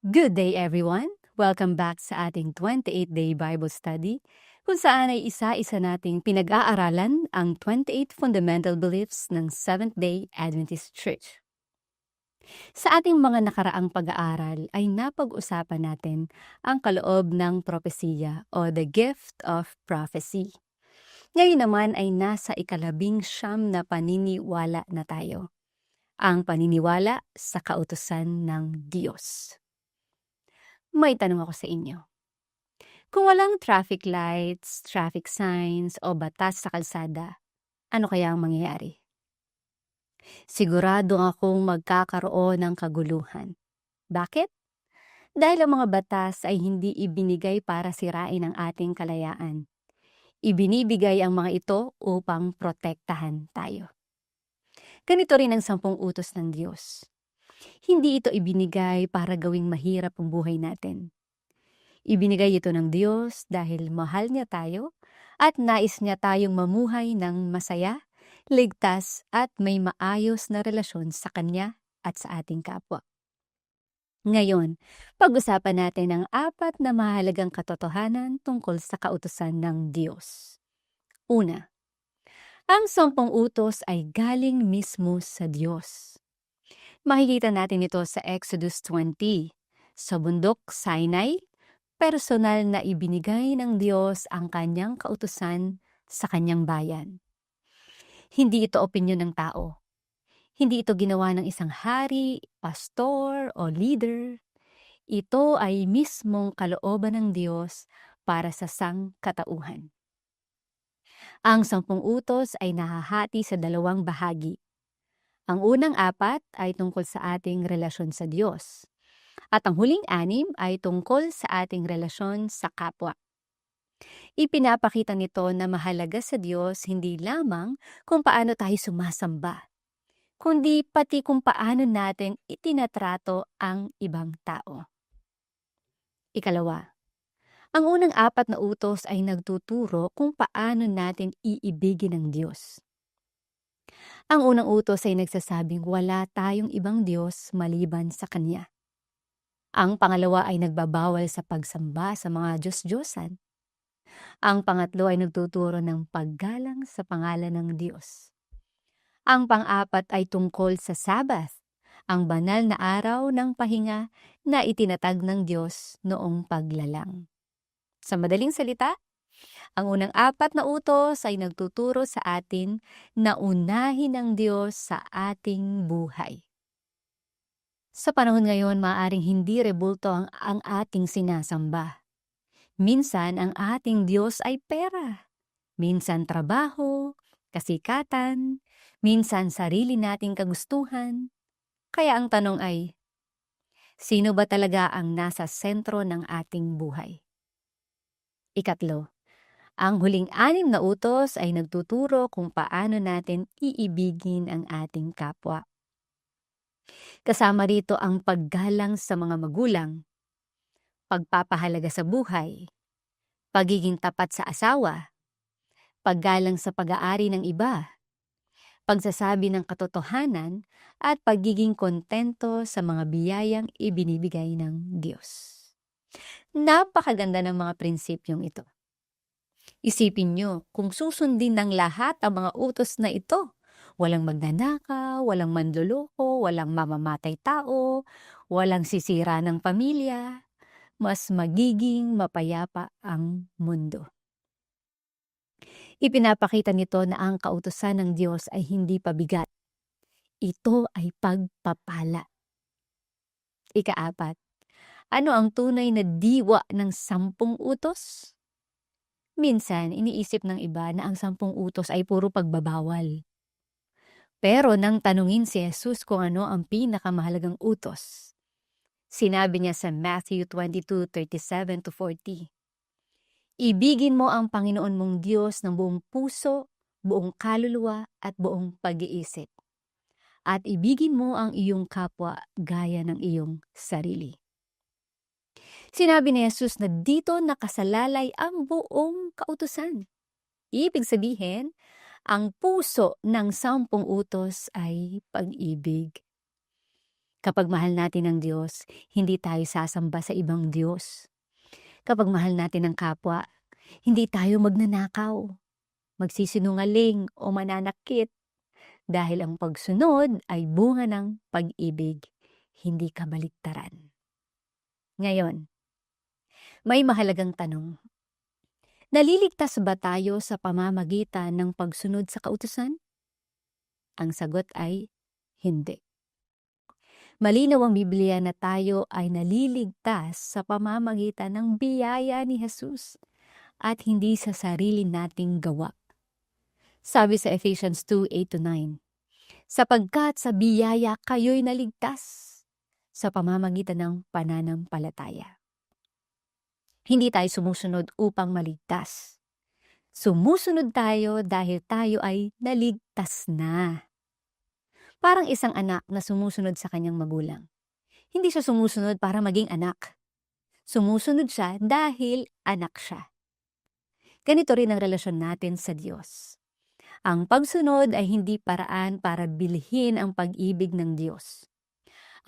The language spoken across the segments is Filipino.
Good day everyone! Welcome back sa ating 28-day Bible Study kung saan ay isa-isa nating pinag-aaralan ang 28 fundamental beliefs ng Seventh-day Adventist Church. Sa ating mga nakaraang pag-aaral ay napag-usapan natin ang kaloob ng propesiya o the gift of prophecy. Ngayon naman ay nasa ika-19 na paniniwala na tayo. Ang paniniwala sa kautusan ng Diyos. May tanong ako sa inyo. Kung walang traffic lights, traffic signs o batas sa kalsada, ano kaya ang mangyayari? Sigurado akong magkakaroon ng kaguluhan. Bakit? Dahil ang mga batas ay hindi ibinigay para sirain ang ating kalayaan. Ibinibigay ang mga ito upang protektahan tayo. Ganito rin ang 10 utos ng Diyos. Hindi ito ibinigay para gawing mahirap ang buhay natin. Ibinigay ito ng Diyos dahil mahal niya tayo at nais niya tayong mamuhay ng masaya, ligtas at may maayos na relasyon sa Kanya at sa ating kapwa. Ngayon, pag-usapan natin ang 4 na mahalagang katotohanan tungkol sa kautusan ng Diyos. Una, ang 10 utos ay galing mismo sa Diyos. Makikita natin ito sa Exodus 20, sa bundok Sinai. Personal na ibinigay ng Diyos ang kanyang kautusan sa kanyang bayan. Hindi ito opinyon ng tao. Hindi ito ginawa ng isang hari, pastor o leader. Ito ay mismong kalooban ng Diyos para sa sangkatauhan. Ang 10 utos ay nahahati sa 2 bahagi. Ang unang 4 ay tungkol sa ating relasyon sa Diyos. At ang huling 6 ay tungkol sa ating relasyon sa kapwa. Ipinapakita nito na mahalaga sa Diyos hindi lamang kung paano tayo sumasamba, kundi pati kung paano natin itinatrato ang ibang tao. Ikalawa, ang unang 4 na utos ay nagtuturo kung paano natin iibigin ang Diyos. Ang unang utos ay nagsasabing wala tayong ibang Diyos maliban sa Kanya. Ang pangalawa ay nagbabawal sa pagsamba sa mga Diyos-Diyosan. Ang pangatlo ay nagtuturo ng paggalang sa pangalan ng Diyos. Ang pang-4 ay tungkol sa Sabbath, ang banal na araw ng pahinga na itinatag ng Diyos noong paglalang. Sa madaling salita, ang unang 4 na utos ay nagtuturo sa atin na unahin ang Diyos sa ating buhay. Sa panahon ngayon, maaaring hindi rebulto ang ating sinasamba. Minsan, ang ating Diyos ay pera. Minsan, trabaho, kasikatan, minsan, sarili nating kagustuhan. Kaya ang tanong ay, sino ba talaga ang nasa sentro ng ating buhay? Ikatlo, ang huling 6 na utos ay nagtuturo kung paano natin iibigin ang ating kapwa. Kasama rito ang paggalang sa mga magulang, pagpapahalaga sa buhay, pagiging tapat sa asawa, paggalang sa pag-aari ng iba, pagsasabi ng katotohanan at pagiging kontento sa mga biyayang ibinibigay ng Diyos. Napakaganda ng mga prinsipyong ito. Isipin nyo, kung susundin ng lahat ang mga utos na ito, walang magnanakaw, walang manloloko, walang mamamatay tao, walang sisira ng pamilya, mas magiging mapayapa ang mundo. Ipinapakita nito na ang kautusan ng Diyos ay hindi pabigat. Ito ay pagpapala. Ika-4, ano ang tunay na diwa ng 10 utos? Minsan, iniisip ng iba na ang 10 utos ay puro pagbabawal. Pero nang tanungin si Jesus kung ano ang pinakamahalagang utos, sinabi niya sa Matthew 22:37-40, ibigin mo ang Panginoon mong Diyos ng buong puso, buong kaluluwa at buong pag-iisip. At ibigin mo ang iyong kapwa gaya ng iyong sarili. Sinabi ni Jesus na dito nakasalalay ang buong kautusan. Ibig sabihin, ang puso ng 10 utos ay pag-ibig. Kapag mahal natin ang Diyos, hindi tayo sasamba sa ibang Diyos. Kapag mahal natin ang kapwa, hindi tayo magnanakaw, magsisinungaling o mananakit dahil ang pagsunod ay bunga ng pag-ibig, hindi kabaliktaran. Ngayon, may mahalagang tanong. Naliligtas ba tayo sa pamamagitan ng pagsunod sa kautusan? Ang sagot ay hindi. Malinaw ang Biblia na tayo ay naliligtas sa pamamagitan ng biyaya ni Jesus at hindi sa sarili nating gawa. Sabi sa Ephesians 2:8-9, sapagkat sa biyaya kayo'y naligtas sa pamamagitan ng pananampalataya. Hindi tayo sumusunod upang maligtas. Sumusunod tayo dahil tayo ay naligtas na. Parang isang anak na sumusunod sa kanyang magulang. Hindi siya sumusunod para maging anak. Sumusunod siya dahil anak siya. Ganito rin ang relasyon natin sa Diyos. Ang pagsunod ay hindi paraan para bilhin ang pag-ibig ng Diyos.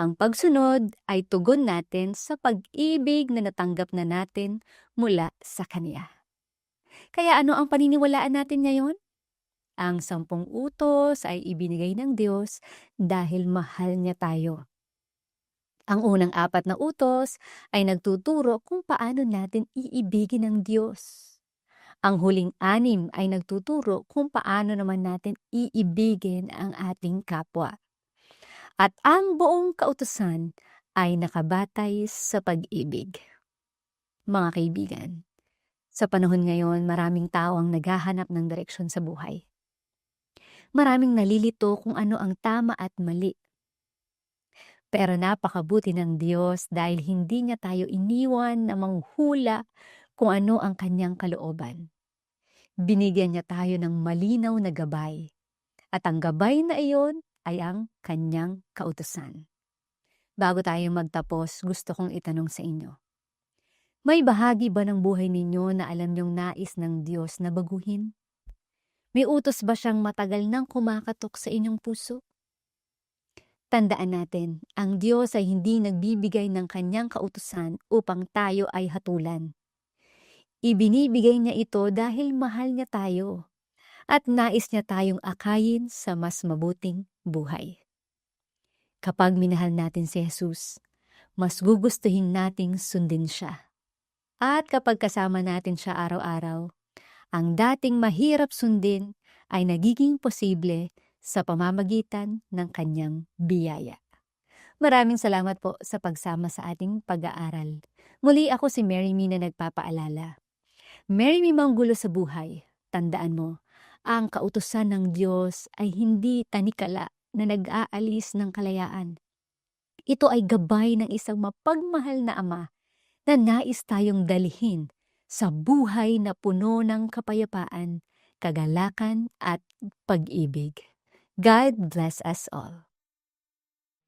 Ang pagsunod ay tugon natin sa pag-ibig na natanggap na natin mula sa Kanya. Kaya ano ang paniniwalaan natin ngayon? Ang 10 utos ay ibinigay ng Diyos dahil mahal niya tayo. Ang unang 4 na utos ay nagtuturo kung paano natin iibigin ang Diyos. Ang huling 6 ay nagtuturo kung paano naman natin iibigin ang ating kapwa. At ang buong kautusan ay nakabatay sa pag-ibig. Mga kaibigan, sa panahon ngayon maraming tao ang naghahanap ng direksyon sa buhay. Maraming nalilito kung ano ang tama at mali. Pero napakabuti ng Diyos dahil hindi niya tayo iniwan na manghula kung ano ang kanyang kalooban. Binigyan niya tayo ng malinaw na gabay. At ang gabay na iyon ay ang kanyang kautusan. Bago tayo magtapos, gusto kong itanong sa inyo. May bahagi ba ng buhay ninyo na alam niyong nais ng Diyos na baguhin? May utos ba siyang matagal nang kumakatok sa inyong puso? Tandaan natin, ang Diyos ay hindi nagbibigay ng kanyang kautusan upang tayo ay hatulan. Ibinibigay niya ito dahil mahal niya tayo at nais niya tayong akayin sa mas mabuting buhay. Kapag minahal natin si Jesus, mas gugustuhin nating sundin siya. At kapag kasama natin siya araw-araw, ang dating mahirap sundin ay nagiging posible sa pamamagitan ng kanyang biyaya. Maraming salamat po sa pagsama sa ating pag-aaral. Muli ako si Mary Mi na nagpapaalala. Mary Mi manggulo sa buhay. Tandaan mo, ang kautusan ng Diyos ay hindi tanikala na nag-aalis ng kalayaan. Ito ay gabay ng isang mapagmahal na Ama na nais tayong dalhin sa buhay na puno ng kapayapaan, kagalakan at pag-ibig. God bless us all.